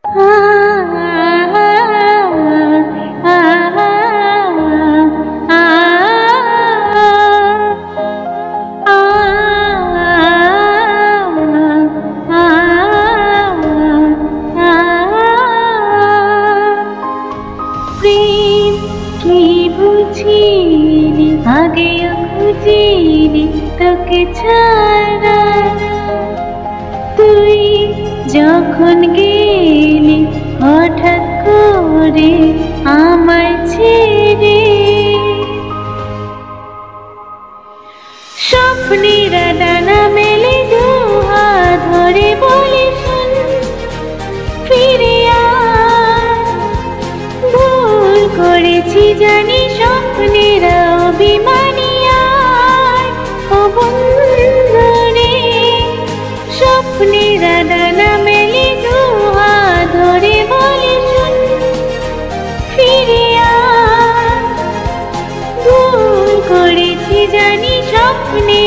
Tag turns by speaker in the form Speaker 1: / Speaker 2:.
Speaker 1: প্রেম কি বুঝিনি, আগেও খুঁজিনি তোকে ছাড়া। তুই যখন গেলি হঠাৎ করে আমায় ছেড়ে, স্বপ্নেরা ডানা মেলে দুহাত ধরে বলে শোন ফিরে আয়। ভুল করেছি জানি, স্বপ্নেরা অভিমানী আয়। ও বন্ধুরে, স্বপ্নেরা ডানা মেলে দুহাত ধরে বলে শোন ফিরে আয়। ভুল করেছি জানি, স্বপ্নে